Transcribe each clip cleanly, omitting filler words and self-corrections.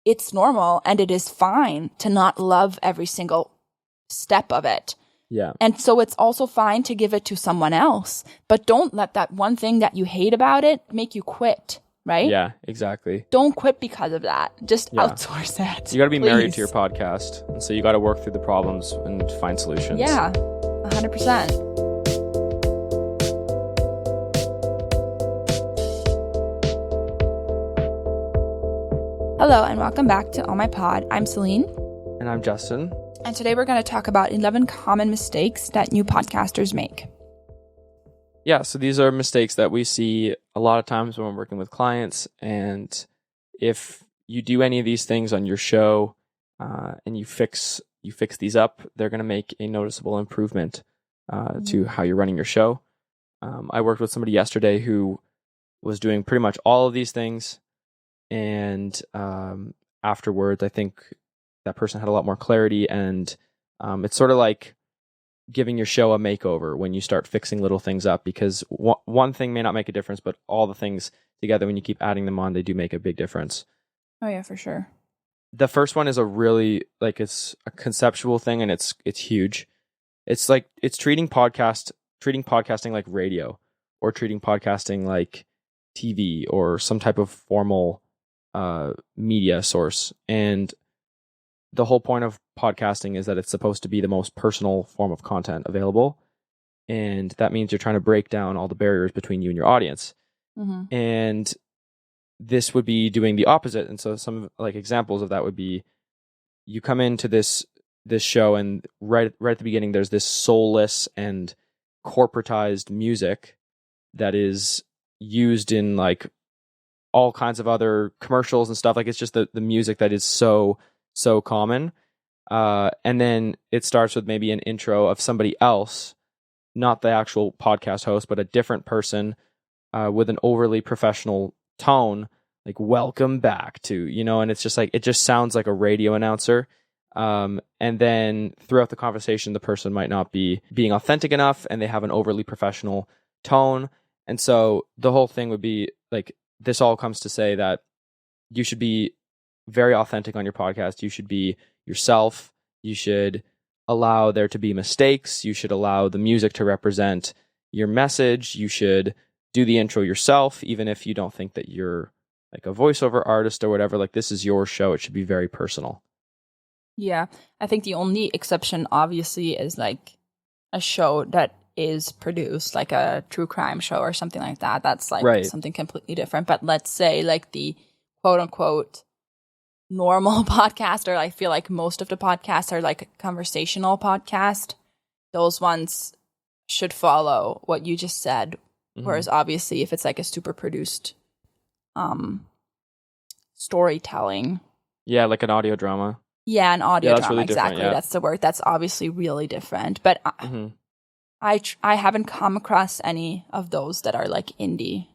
it's normal and it is fine to not love every single step of it. Yeah. And so it's also fine to give it to someone else, but don't let that one thing that you hate about it make you quit, right? Yeah, exactly. Don't quit because of that. Just outsource it. You got to be married to your podcast. And so you got to work through the problems and find solutions. Yeah, 100%. Hello and welcome back to On My Pod. I'm Celine. And I'm Justin. And today we're going to talk about 11 common mistakes that new podcasters make. Yeah, so these are mistakes that we see a lot of times when we're working with clients. And if you do any of these things on your show and you fix these up, they're going to make a noticeable improvement to how you're running your show. I worked with somebody yesterday who was doing pretty much all of these things. And afterwards, I think that person had a lot more clarity, and it's sort of like giving your show a makeover when you start fixing little things up, because one thing may not make a difference, but all the things together, when you keep adding them on, they do make a big difference. Oh yeah, for sure. The first one is a really, it's a conceptual thing, and it's huge. It's treating podcasting like radio, or treating podcasting like TV or some type of formal media source. And the whole point of podcasting is that it's supposed to be the most personal form of content available. And that means you're trying to break down all the barriers between you and your audience. Mm-hmm. And this would be doing the opposite. And so some examples of that would be, you come into this show, and right at the beginning, there's this soulless and corporatized music that is used in all kinds of other commercials and stuff. It's just the music that is so common. And then it starts with maybe an intro of somebody else, not the actual podcast host, but a different person with an overly professional tone, welcome back to, and it's just it just sounds like a radio announcer. And then throughout the conversation, the person might not be being authentic enough, and they have an overly professional tone. And so the whole thing would be this all comes to say that you should be very authentic on your podcast. You should be yourself. You should allow there to be mistakes. You should allow the music to represent your message. You should do the intro yourself, even if you don't think that you're a voiceover artist or whatever. This is your show. It should be very personal. Yeah, I think the only exception obviously is a show that is produced, like a true crime show or something like that. That's right. Something completely different. But let's say the quote unquote normal podcast, or I feel like most of the podcasts are conversational podcast. Those ones should follow what you just said. Mm-hmm. Whereas obviously if it's a super produced storytelling. Yeah, like an audio drama. Yeah, an audio drama. Really exactly. Yeah. That's the word. That's obviously really different. But mm-hmm. I haven't come across any of those that are indie.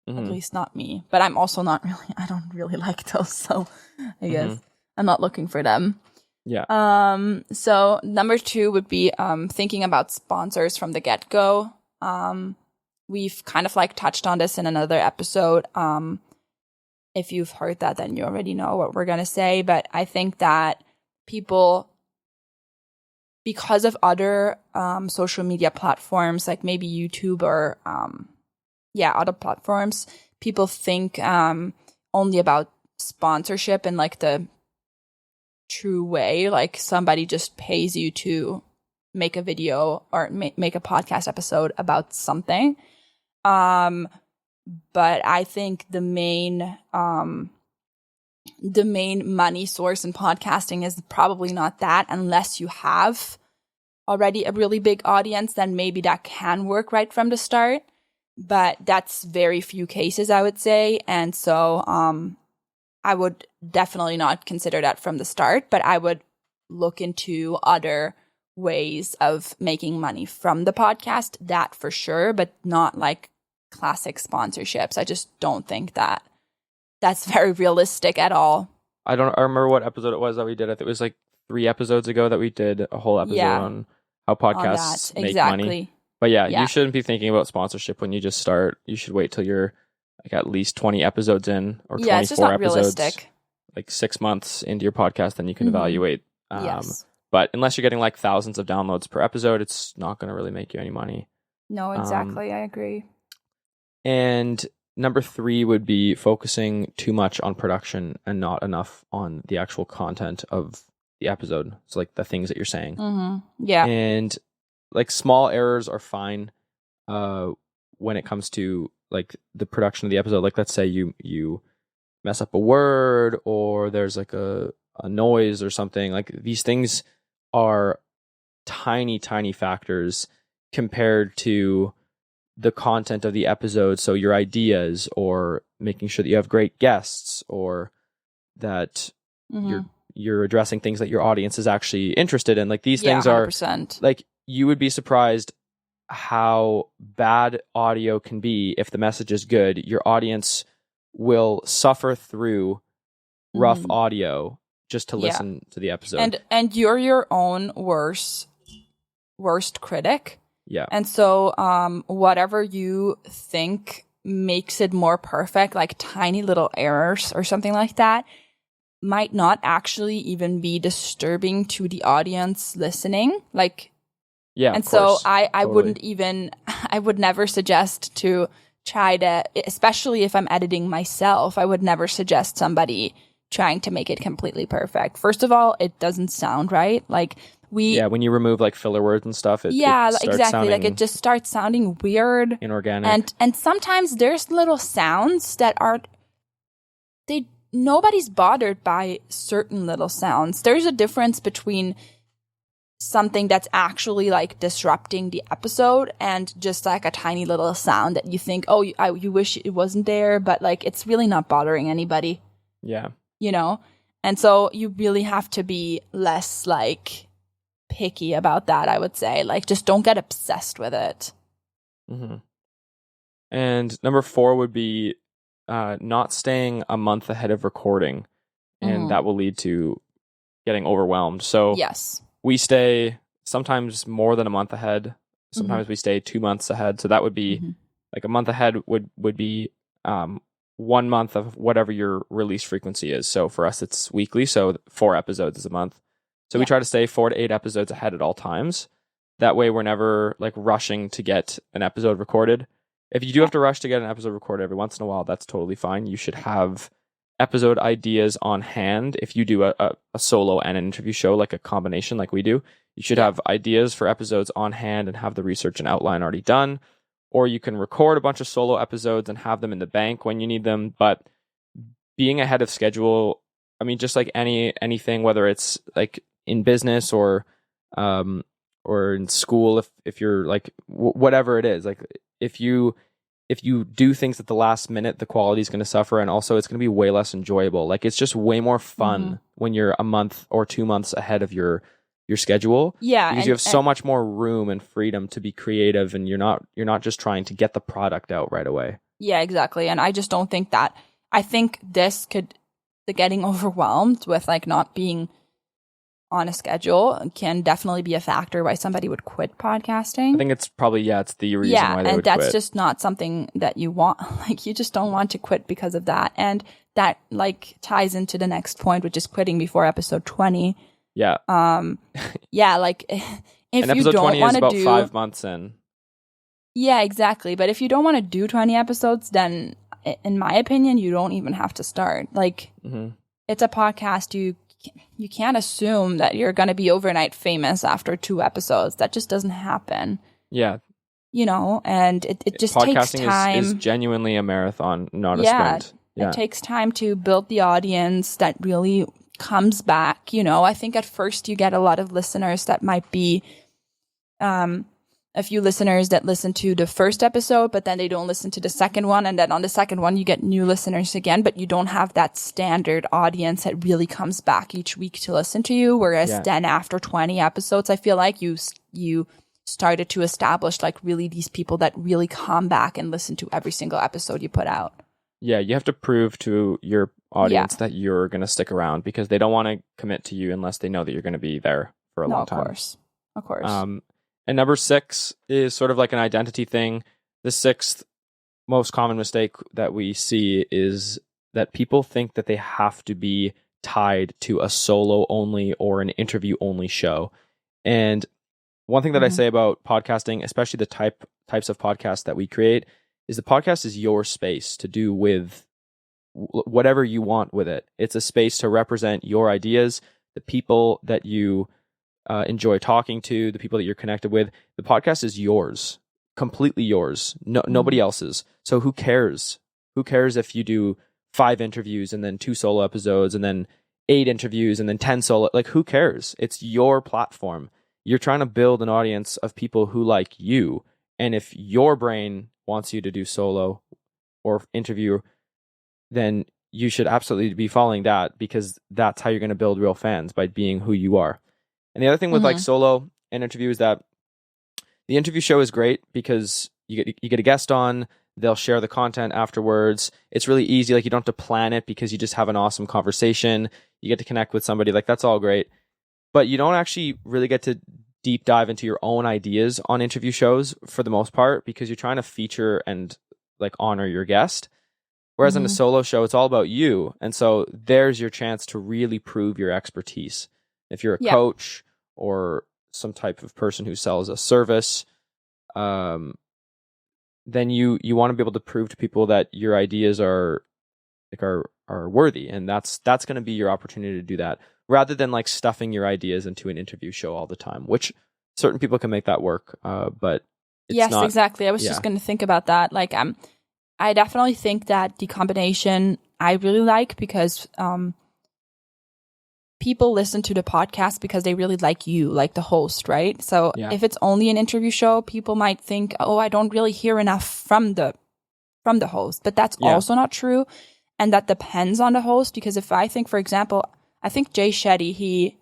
Mm-hmm. At least not me. But I'm also I don't really like those, so I guess I'm not looking for them. Yeah. So number 2 would be thinking about sponsors from the get-go. We've kind of touched on this in another episode. If you've heard that, then you already know what we're gonna say. But I think that people, because of other social media platforms, like maybe YouTube or other platforms, people think only about sponsorship in the true way. Somebody just pays you to make a video or make a podcast episode about something. But I think the main money source in podcasting is probably not that, unless you have already a really big audience. Then maybe that can work right from the start. But that's very few cases, I would say. And so I would definitely not consider that from the start, but I would look into other ways of making money from the podcast, that for sure, but not classic sponsorships. I just don't think that that's very realistic at all. I remember what episode it was that we did. I think it was 3 episodes ago that we did a whole episode on how podcasts make money. But yeah, you shouldn't be thinking about sponsorship when you just start. You should wait till you're at least 20 episodes in, or 24 it's just not episodes. Realistic. like 6 months into your podcast, then you can evaluate. Yes. But unless you're getting like thousands of downloads per episode, it's not going to really make you any money. No, exactly. I agree. And number 3 would be focusing too much on production and not enough on the actual content of the episode. So like the things that you're saying. Yeah. And like small errors are fine when it comes to like the production of the episode. Like let's say you mess up a word or there's like a noise or something. Like these things are tiny factors compared to the content of the episode. So your ideas, or making sure that you have great guests, or that you're addressing things that your audience is actually interested in. Like these things 100%. are like, you would be surprised how bad audio can be. If the message is good, your audience will suffer through rough audio just to listen to the episode. And you're your own worst critic. Yeah. And so whatever you think makes it more perfect, like tiny little errors or something like that, might not actually even be disturbing to the audience listening. Like, yeah. And so I wouldn't even, I would never suggest to try to, especially if I'm editing myself, I would never suggest somebody trying to make it completely perfect. First of all, it doesn't sound right. Like when you remove like filler words and stuff, it exactly. Like it just starts sounding weird, inorganic, and sometimes there's little sounds that nobody's bothered by certain little sounds. There's a difference between something that's actually like disrupting the episode and just like a tiny little sound that you think, oh, you wish it wasn't there, but like it's really not bothering anybody. Yeah. And so you really have to be less like picky about that, I would say. Like just don't get obsessed with it. And number 4 would be not staying a month ahead of recording, and that will lead to getting overwhelmed. So yes, we stay sometimes more than a month ahead. Sometimes we stay 2 months ahead. So that would be like a month ahead would be 1 month of whatever your release frequency is. So for us, it's weekly. So 4 episodes is a month. So we try to stay 4 to 8 episodes ahead at all times. That way we're never like rushing to get an episode recorded. If you do have to rush to get an episode recorded every once in a while, that's totally fine. You should have episode ideas on hand. If you do a solo and an interview show, like a combination like we do, you should have ideas for episodes on hand and have the research and outline already done. Or you can record a bunch of solo episodes and have them in the bank when you need them. But being ahead of schedule, I mean, just like anything, whether it's like in business or in school, if you're like whatever it is, like if you do things at the last minute, the quality is going to suffer, and also it's going to be way less enjoyable. Like it's just way more fun when you're a month or 2 months ahead of your schedule. Yeah, because you have so much more room and freedom to be creative, and you're not just trying to get the product out right away. Yeah, exactly. And I just don't think that. I think the getting overwhelmed with like not being on a schedule can definitely be a factor why somebody would quit podcasting. I think it's probably, it's the reason why they would quit. And that's just not something that you want. Like you just don't want to quit because of that. And that like ties into the next point, which is quitting before episode 20. Yeah. Like if and you don't want to do... episode 20 is about 5 months in. Yeah, exactly. But if you don't want to do 20 episodes, then in my opinion, you don't even have to start. Like it's a podcast. You can't assume that you're going to be overnight famous after 2 episodes. That just doesn't happen. Yeah. And it just takes time. Podcasting is genuinely a marathon, not a sprint. Yeah. It takes time to build the audience that really comes back. I think at first you get a lot of listeners that might be a few listeners that listen to the first episode, but then they don't listen to the second one. And then on the second one, you get new listeners again, but you don't have that standard audience that really comes back each week to listen to you. Whereas then after 20 episodes, I feel like you started to establish like really these people that really come back and listen to every single episode you put out. Yeah, you have to prove to your audience that you're going to stick around, because they don't want to commit to you unless they know that you're going to be there for a long time. Of course. And number 6 is sort of like an identity thing. The 6th most common mistake that we see is that people think that they have to be tied to a solo only or an interview only show. And one thing that I say about podcasting, especially the types of podcasts that we create, is the podcast is your space to do with whatever you want with it. It's a space to represent your ideas, the people that you enjoy talking to, the people that you're connected with. The podcast is yours, completely yours, nobody else's. So who cares? Who cares if you do 5 interviews and then 2 solo episodes and then 8 interviews and then 10 solo? Like, who cares? It's your platform. You're trying to build an audience of people who like you. And if your brain wants you to do solo or interview, then you should absolutely be following that, because that's how you're going to build real fans, by being who you are. And the other thing with like solo and interview is that the interview show is great because you get a guest on, they'll share the content afterwards. It's really easy. Like, you don't have to plan it because you just have an awesome conversation. You get to connect with somebody. Like, that's all great. But you don't actually really get to deep dive into your own ideas on interview shows for the most part, because you're trying to feature and like honor your guest. Whereas in a solo show, it's all about you. And so there's your chance to really prove your expertise. If you're a coach or some type of person who sells a service, then you want to be able to prove to people that your ideas are worthy. And that's going to be your opportunity to do that, rather than like stuffing your ideas into an interview show all the time, which certain people can make that work. But it's not, exactly. I was just going to think about that. Like, I definitely think that the combination I really like, because people listen to the podcast because they really like you, like the host, right? So if it's only an interview show, people might think, oh, I don't really hear enough from the host. But that's also not true. And that depends on the host, because if I think, for example, I think Jay Shetty,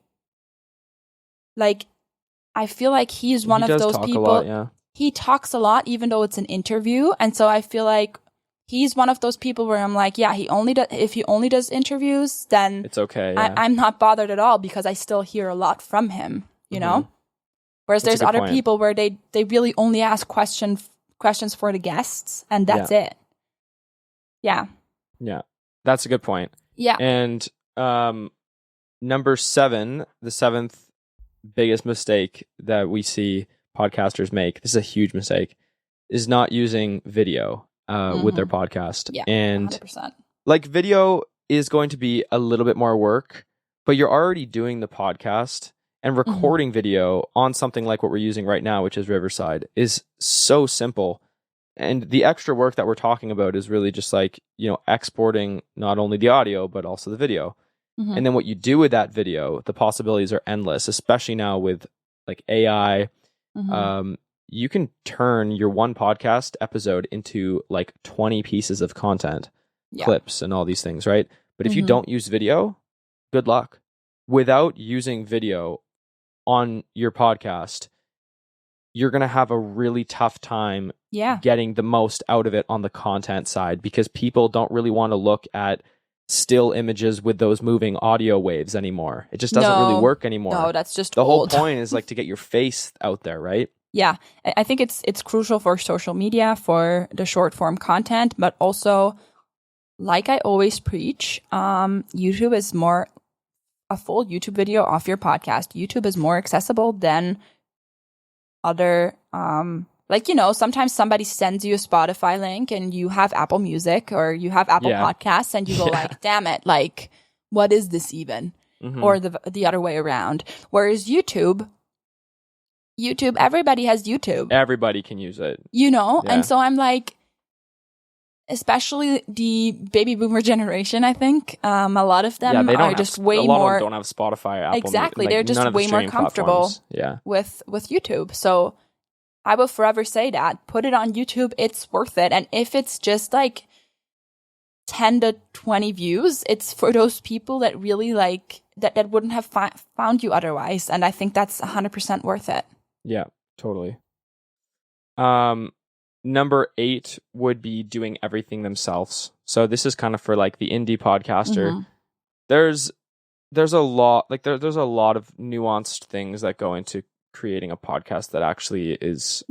I feel like he's one of those people. He talks a lot, even though it's an interview. And so I feel like he's one of those people where I'm like, yeah, if he only does interviews, then it's okay. I'm not bothered at all, because I still hear a lot from him, you know? Whereas there's other people where they really only ask questions for the guests, and that's it. Yeah. Yeah. That's a good point. Yeah. And number 7, the 7th biggest mistake that we see podcasters make, this is a huge mistake, is not using video with their podcast. Yeah, and 100%. Like, video is going to be a little bit more work, but you're already doing the podcast, and recording video on something like what we're using right now, which is Riverside, is so simple. And the extra work that we're talking about is really just like, exporting not only the audio, but also the video. And then what you do with that video, the possibilities are endless, especially now with like AI. You can turn your one podcast episode into like 20 pieces of content, clips and all these things, right? But if you don't use video, good luck. Without using video on your podcast, you're going to have a really tough time getting the most out of it on the content side, because people don't really want to look at still images with those moving audio waves anymore. It just doesn't really work anymore. No, that's just the old. whole point is like to get your face out there, right? Yeah, I think it's crucial for social media, for the short form content, but also, like I always preach, YouTube is more, a full YouTube video off your podcast. YouTube is more accessible than other, sometimes somebody sends you a Spotify link and you have Apple Music or you have Apple Podcasts, and you go like, damn it, like, what is this even? Or the other way around. Whereas YouTube, everybody has YouTube. Everybody can use it. And so I'm like, especially the baby boomer generation, I think, a lot of them are just way more. A lot of them don't have Spotify, Apple. Exactly. They're just way more comfortable with YouTube. So I will forever say that. Put it on YouTube. It's worth it. And if it's just like 10 to 20 views, it's for those people that really like, that wouldn't have found you otherwise. And I think that's 100% worth it. Yeah, totally. Number 8 would be doing everything themselves. So this is kind of for like the indie podcaster. There's a lot, like there's a lot of nuanced things that go into creating a podcast that actually is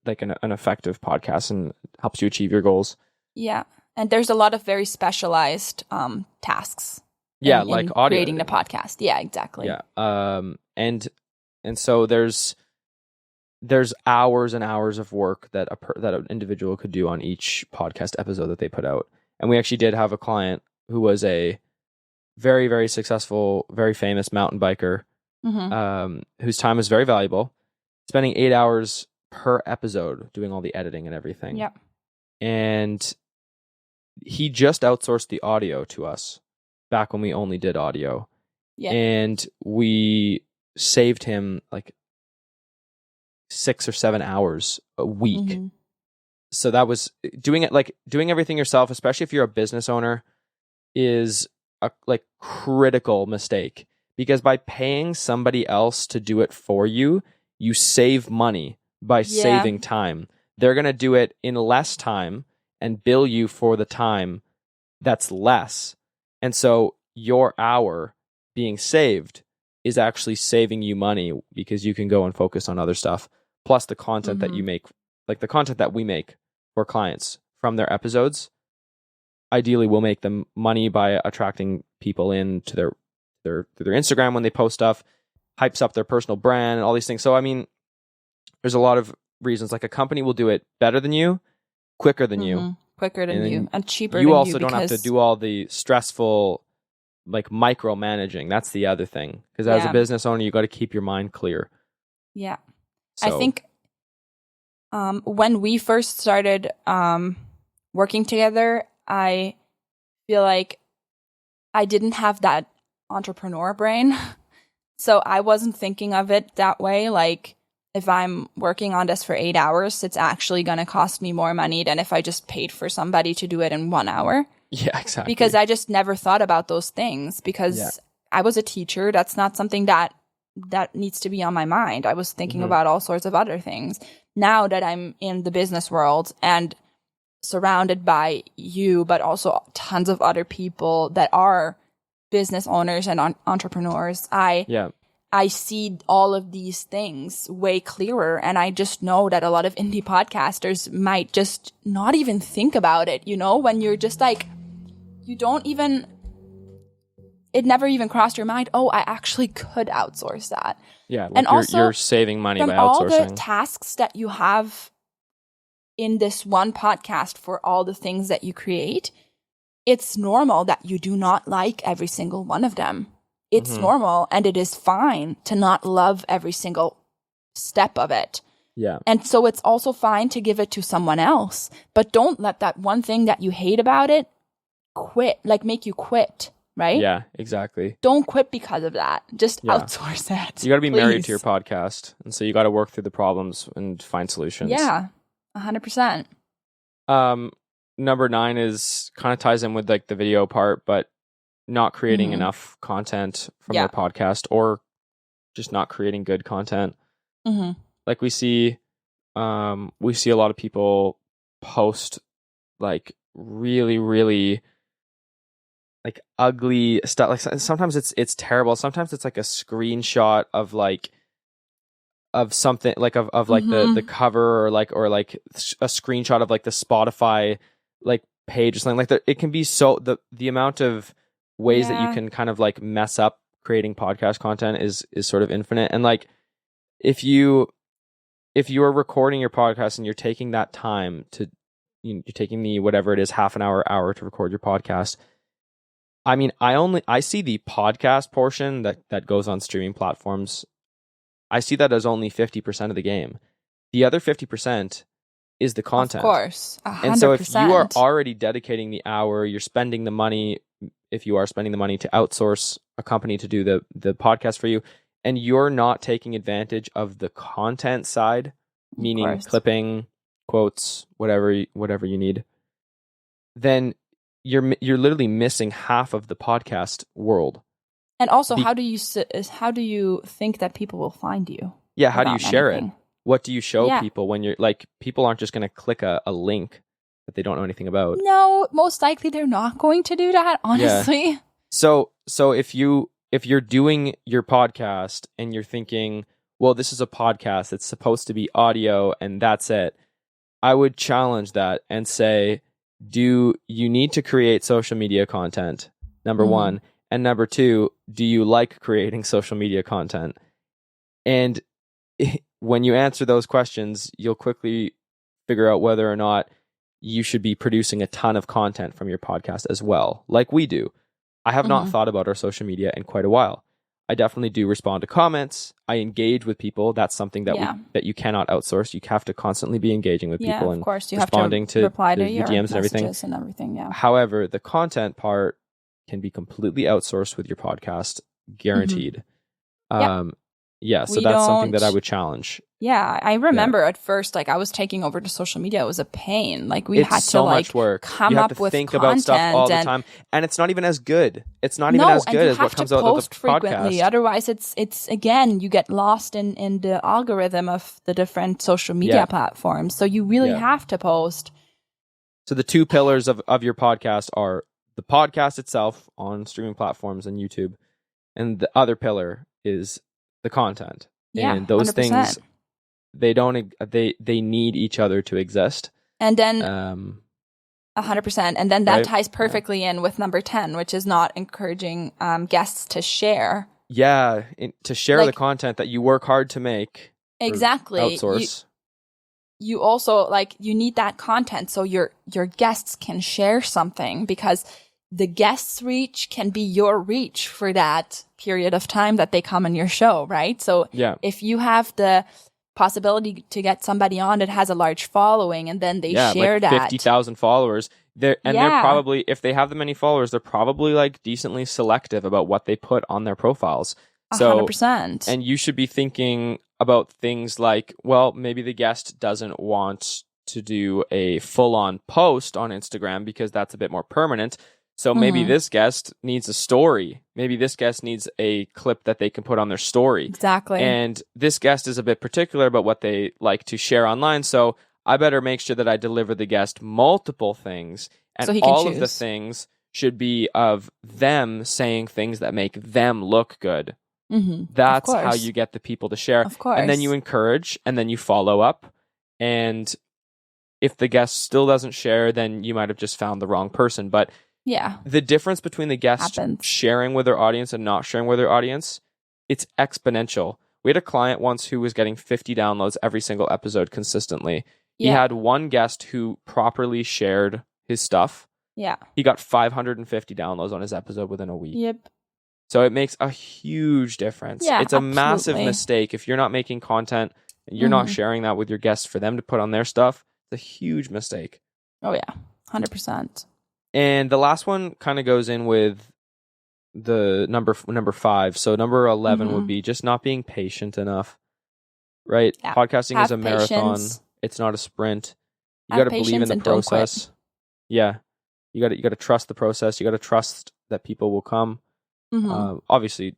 like an effective podcast and helps you achieve your goals. Yeah. And there's a lot of very specialized tasks. Yeah, in, like in audio creating the editing. podcast. Yeah, exactly. Yeah. And so there's hours and hours of work that that an individual could do on each podcast episode that they put out. And we actually did have a client who was a very, very successful, very famous mountain biker, whose time is very valuable, spending 8 hours per episode doing all the editing and everything. Yep. And he just outsourced the audio to us back when we only did audio. Yeah. And we saved him like 6 or 7 hours a week. So that was doing everything yourself, especially if you're a business owner, is a like critical mistake, because by paying somebody else to do it for you, you save money by saving time. They're going to do it in less time and bill you for the time that's less. And so your hour being saved is actually saving you money, because you can go and focus on other stuff. Plus the content that you make, like the content that we make for clients from their episodes, ideally will make them money by attracting people into their Instagram when they post stuff, hypes up their personal brand and all these things. So, I mean, there's a lot of reasons. Like a company will do it better than you, quicker than you. Quicker than you, and cheaper than you you. Also don't have to do all the stressful, like, micromanaging. That's the other thing. Because as a business owner, you got to keep your mind clear. Yeah. So, I think when we first started working together, I feel like I didn't have that entrepreneur brain. So I wasn't thinking of it that way. Like, if I'm working on this for 8 hours, it's actually going to cost me more money than if I just paid for somebody to do it in 1 hour. Yeah, exactly. Because I just never thought about those things, because I was a teacher. That's not something that needs to be on my mind. I was thinking about all sorts of other things. Now that I'm in the business world and surrounded by you, but also tons of other people that are business owners and entrepreneurs, I see all of these things way clearer. And I just know that a lot of indie podcasters might just not even think about it, you know, when you're just like, you don't even, it never even crossed your mind, oh, I actually could outsource that. Yeah, like and also, you're saving money by outsourcing. All the tasks that you have in this one podcast for all the things that you create, it's normal that you do not like every single one of them. It's normal, and it is fine to not love every single step of it. Yeah. And so it's also fine to give it to someone else. But don't let that one thing that you hate about it make you quit, right? Yeah, exactly. Don't quit because of that. Just outsource it. You got to be married to your podcast. And so you got to work through the problems and find solutions. Yeah, 100%. Number 9 is kind of ties in with like the video part, but not creating enough content from their podcast, or just not creating good content. Like we see a lot of people post like really, really like ugly stuff. Like sometimes it's terrible. Sometimes it's like a screenshot of like of something like of like the cover, or like a screenshot of like the Spotify like page or something like that. It can be so the amount of ways that you can kind of like mess up creating podcast content is sort of infinite. And like if you are recording your podcast and you're taking that time to, you're taking the whatever it is, half an hour to record your podcast. I mean, I see the podcast portion that goes on streaming platforms. I see that as only 50% of the game. The other 50% is the content. Of course, 100%. And so if you are already dedicating the hour, you're spending the money, if you are spending the money to outsource a company to do the podcast for you, and you're not taking advantage of the content side, meaning clipping, quotes, whatever you need, then you're literally missing half of the podcast world. And also, how do you think that people will find you? Yeah, how do you share it? What do you show people when you're like, people aren't just going to click a link that they don't know anything about? No, most likely they're not going to do that, honestly. Yeah. So if you're doing your podcast and you're thinking, well, this is a podcast, it's supposed to be audio and that's it, I would challenge that and say, do you need to create social media content? Number one. And number 2, do you like creating social media content? And when you answer those questions, you'll quickly figure out whether or not you should be producing a ton of content from your podcast as well, like we do. I have not thought about our social media in quite a while. I definitely do respond to comments. I engage with people. That's something that that you cannot outsource. You have to constantly be engaging with people and of course. You responding have to reply to the your DMs and everything. Yeah. However, the content part can be completely outsourced with your podcast, guaranteed. Yeah, so that's something that I would challenge. Yeah, I remember at first, like I was taking over to social media. It was a pain. Like we had to so much work. Come you have up to with think content about stuff all the time, and it's not even as good. It's not even as good as what comes out of the frequently. podcast. Otherwise, it's again you get lost in the algorithm of the different social media platforms. So you really have to post. So the 2 pillars of your podcast are the podcast itself on streaming platforms and YouTube, and the other pillar is the content. And those 100%. Things, they need each other to exist. And then 100%. And then that ties perfectly in with number 10, which is not encouraging guests to share. Yeah, to share the content that you work hard to make. Exactly. Outsource. You also you need that content so your guests can share something, because the guest's reach can be your reach for that period of time that they come on your show, right? So if you have the possibility to get somebody on that has a large following and then they share like that 50,000 followers, they're probably, if they have that many followers, they're probably like decently selective about what they put on their profiles. So 100%. And you should be thinking about things like, well, maybe the guest doesn't want to do a full-on post on Instagram because that's a bit more permanent. So maybe this guest needs a story. Maybe this guest needs a clip that they can put on their story. Exactly. And this guest is a bit particular about what they like to share online. So I better make sure that I deliver the guest multiple things. And so he can all choose. Of the things should be of them saying things that make them look good. That's how you get the people to share. Of course. And then you encourage, and then you follow up. And if the guest still doesn't share, then you might have just found the wrong person. But the difference between the guest sharing with their audience and not sharing with their audience, it's exponential. We had a client once who was getting 50 downloads every single episode consistently. He had one guest who properly shared his stuff. He got 550 downloads on his episode within a week. So it makes a huge difference. It's a massive mistake if you're not making content and you're not sharing that with your guests for them to put on their stuff. It's a huge mistake. Oh yeah, 100%. And the last one kind of goes in with the number 5. So number 11 would be just not being patient enough, right? Podcasting is a marathon. It's not a sprint. You got to believe in the process. Yeah. You got to trust the process. You got to trust that people will come. Obviously,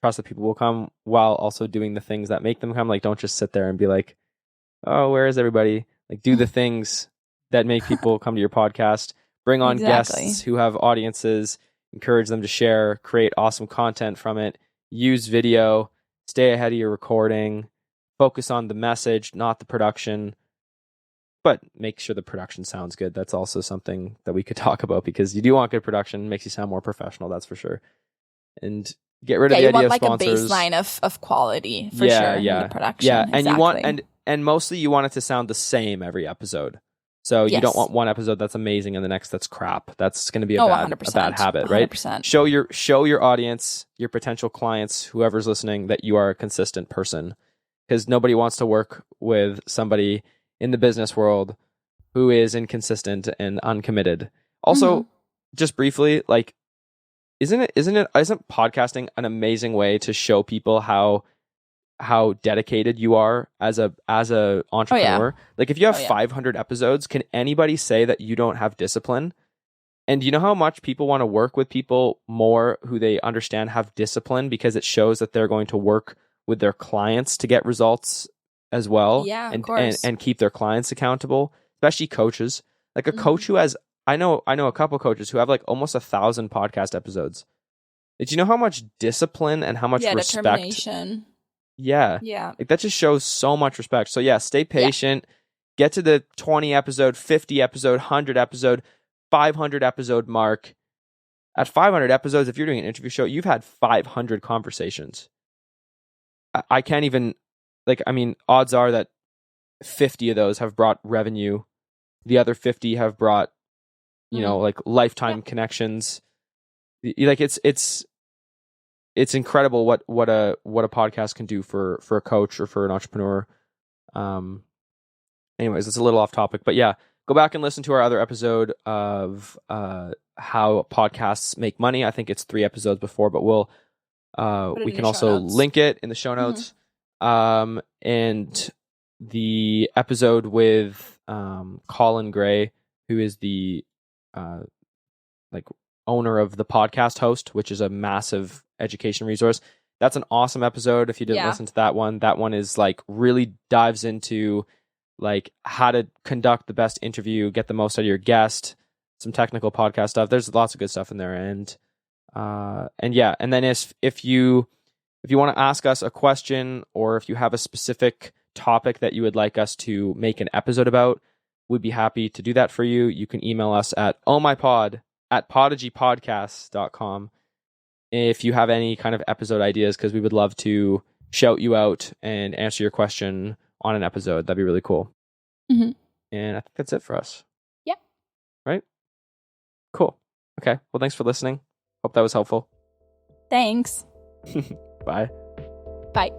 trust that people will come while also doing the things that make them come. Like, don't just sit there and be like, oh, where is everybody? Like, do the things that make people come to your podcast. Bring on guests who have audiences, encourage them to share, create awesome content from it, use video, stay ahead of your recording, focus on the message, not the production, but make sure the production sounds good. That's also something that we could talk about, because you do want good production, makes you sound more professional, that's for sure. And get rid of the idea of sponsors. You want like a baseline of quality for sure in the production. Yeah, and you want and mostly you want it to sound the same every episode. So you don't want one episode that's amazing and the next that's crap. That's going to be a bad habit, right? 100%. Show your audience, your potential clients, whoever's listening, that you are a consistent person, because nobody wants to work with somebody in the business world who is inconsistent and uncommitted. Also, just briefly, like, isn't podcasting an amazing way to show people how dedicated you are as a entrepreneur? Like, if you have 500 episodes, can anybody say that you don't have discipline? And you know how much people want to work with people more who they understand have discipline, because it shows that they're going to work with their clients to get results as well. Of course. And keep their clients accountable, especially coaches. Like a coach who has, I know a couple coaches who have like almost 1,000 podcast episodes. Do you know how much discipline and how much respect? Determination. Yeah. Like, that just shows so much respect. So stay patient. Get to the 20 episode, 50 episode, 100 episode, 500 episode mark. At 500 episodes, if you're doing an interview show, you've had 500 conversations. I can't even, odds are that 50 of those have brought revenue. The other 50 have brought, lifetime connections. It's incredible what a podcast can do for a coach or for an entrepreneur. Anyways, it's a little off topic, but yeah, go back and listen to our other episode of how podcasts make money. I think it's 3 episodes before, but we can also link it in the show notes. And the episode with Colin Gray, who is the owner of the Podcast Host, which is a massive education resource. That's an awesome episode. If you didn't listen to that one is really dives into how to conduct the best interview, get the most out of your guest, some technical podcast stuff. There's lots of good stuff in there. And then if you want to ask us a question, or if you have a specific topic that you would like us to make an episode about, we'd be happy to do that for you. You can email us at ohmypod@podigypodcasts.com if you have any kind of episode ideas, because we would love to shout you out and answer your question on an episode. That'd be really cool. And I think that's it for us. Yeah. Right? Cool. Okay. Well, thanks for listening. Hope that was helpful. Thanks. Bye. Bye.